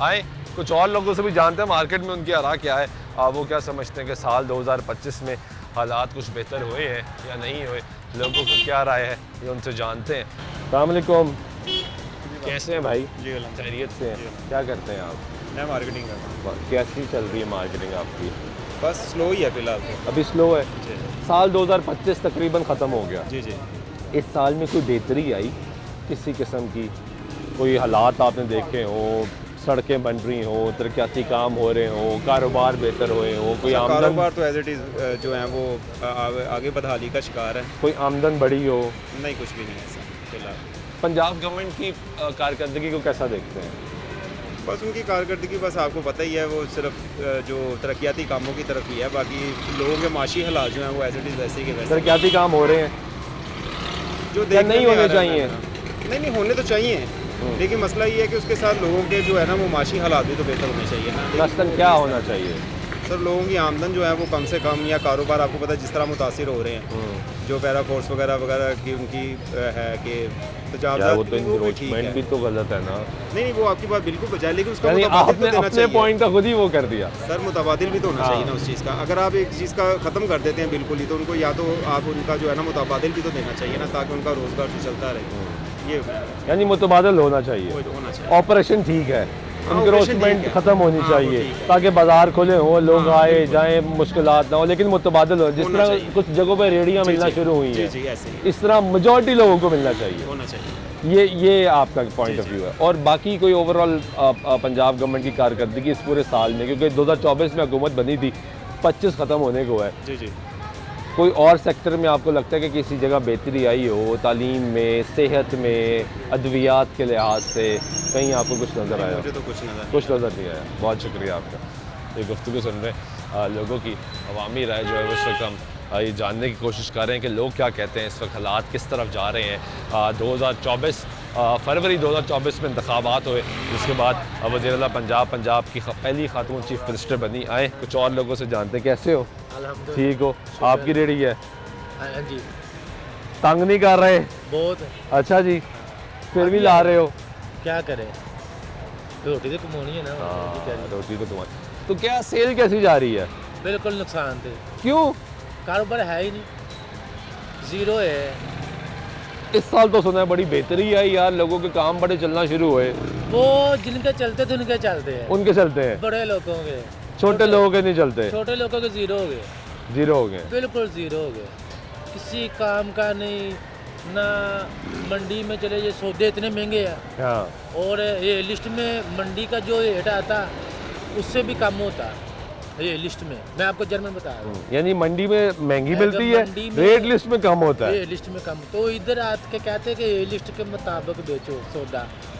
आए कुछ और लोगों से भी जानते हैं मार्केट में उनकी आरा क्या है, वो क्या समझते हैं कि साल 2025 में हालात कुछ बेहतर हुए हैं या नहीं हुए, लोगों की क्या राय है ये उनसे जानते हैं। अस्सलाम वालेकुम, कैसे हैं भाई? जी खैरियत से हैं? क्या करते हैं आप? मैं मार्केटिंग करता हूँ। कैसी चल रही है मार्केटिंग आपकी? बस स्लो ही है फिलहाल तो। अभी स्लो है। जी साल 2025 तकरीबन ख़त्म हो गया। जी जी। इस साल में कोई बेहतरी आई किसी किस्म की? कोई हालात आपने देखे हो, सड़कें बन रही हो, तरक्याती काम हो रहे हो, कारोबार बेहतर हुए हो, कोई आमदन, कारोबार तो एज इट इज़ जो है वो आगे बदहाली का शिकार है। कोई आमदन बढ़ी हो? नहीं, कुछ भी नहीं है ऐसा फिलहाल। पंजाब गवर्नमेंट की कारकर्दगी को कैसा देखते हैं? बस उनकी कारकर्दगी बस आपको पता ही है, वो सिर्फ जो तरक्याती कामों की तरफ ही है, बाकी लोगों के माशी हालात जो हैं वो एज इट इज़ वैसे ही के वैसे तरक्याती काम हो रहे हैं जो या नहीं में आ होने रहा है चाहिए? ना। नहीं होने तो चाहिए, लेकिन मसला ये है कि उसके साथ लोगों के जो है ना वो माशी हालात भी तो बेहतर होने चाहिए ना। लेकिन मसलन क्या होना चाहिए? सर लोगों की आमदन जो है वो कम से कम, या कारोबार आपको पता है जिस तरह मुतासिर हो रहे हैं, जो पैरा फोर्स वगैरह वगैरह की उनकी है कि यार वो तो भी ठीक इंक्रोचमेंट है। भी तो गलत है ना। नहीं वो आपकी बात बिल्कुल बजाय, लेकिन उसका यानी मुतबादिल आपने तो देना अपने चाहिए। पॉइंट का खुद ही वो कर दिया। सर मुतबादिल भी तो होना हाँ। चाहिए ना उस चीज़ का। अगर आप एक चीज़ का ख़त्म कर देते हैं बिल्कुल ही, तो उनको या तो आप उनका जो है ना मुतबादिल भी तो देना चाहिए ना, ताकि उनका रोज़गार जो चलता रहे। ये यानी मुतबादल होना चाहिए। वो होना चाहिए। ऑपरेशन ठीक है, हाँ, इंक्रोचमेंट ऑपरेशन ठीक है। खत्म होनी हाँ, वो चाहिए ठीक है। ताकि बाजार खुले हो, लोग हाँ, आए बिल्कुल। जाएं, मुश्किलात ना हो, लेकिन मुतबादल हो। जिस होना तरह चाहिए। कुछ जगहों पर रेडियां जी, मिलना जी। शुरू हुई जी हैं, जी ऐसे ही इस तरह मेजॉरिटी लोगों को मिलना चाहिए। होना चाहिए। ये आपका पॉइंट जी, ऑफ व्यू है। और बाकी कोई ओवरऑल पंजाब गवर्नमेंट की कारकर्दगी इस पूरे साल में, क्योंकि 2024 में हुकूमत बनी थी, 25 ख़त्म होने को है, जी जी। कोई और सेक्टर में आपको लगता है कि किसी जगह बेहतरी आई हो, तालीम में, सेहत में, अद्वियात के लिहाज से कहीं आपको कुछ नज़र आया? मुझे तो कुछ नज़र कुछ नज़र नहीं आया। बहुत शुक्रिया आपका। ये गुफ्तगू सुन रहे लोगों की अवामी राय जो है वो इस वक्त हम ये जानने की कोशिश कर रहे हैं कि लोग क्या कहते हैं, इस वक्त हालात किस तरफ जा रहे हैं। 2024 फरवरी 2024 में इंतखाबात हुए, जिसके बाद वज़ीर-ए-आला पंजाब की पहली खातून चीफ मिनिस्टर बनी। आए कुछ और लोगों से जानते हैं, कैसे हो? ठीक हो? आपकी रेडी है? हाँ जी, तंग नहीं कर रहे? बहुत। अच्छा जी, फिर भी ला रहे हो? क्या करें, रोटी तो कमानी है ना। रोटी क्या है? रोटी तो तुम्हारी। तो क्या सेल कैसी जा रही है? बिल्कुल नुकसान थे, क्यों? कारोबार है ही नहीं, जीरो है। इस साल तो सुना है बड़ी बेहतरी आई यार, लोगों के काम बड़े चलना शुरू हुए। वो जिनके चलते थे उनके चलते हैं, उनके चलते हैं, बड़े लोगों के। छोटे लोगों के नहीं चलते, छोटे लोगों के जीरो हो गए, जीरो हो गए। बिल्कुल जीरो हो गए। किसी काम का नहीं ना। मंडी में चले, ये सौदे इतने महंगे हैं, हाँ, और ये लिस्ट में मंडी का जो रेट आता उससे भी कम होता ये लिस्ट में। मैं आपको जर्मन बता रहा हूँ, यानी मंडी में महंगी मिलती है, मंडी में रेट लिस्ट में कम होता है। ये लिस्ट में कम, तो इधर आके कहते हैं कि ये लिस्ट के मुताबिक बेचो सौदा।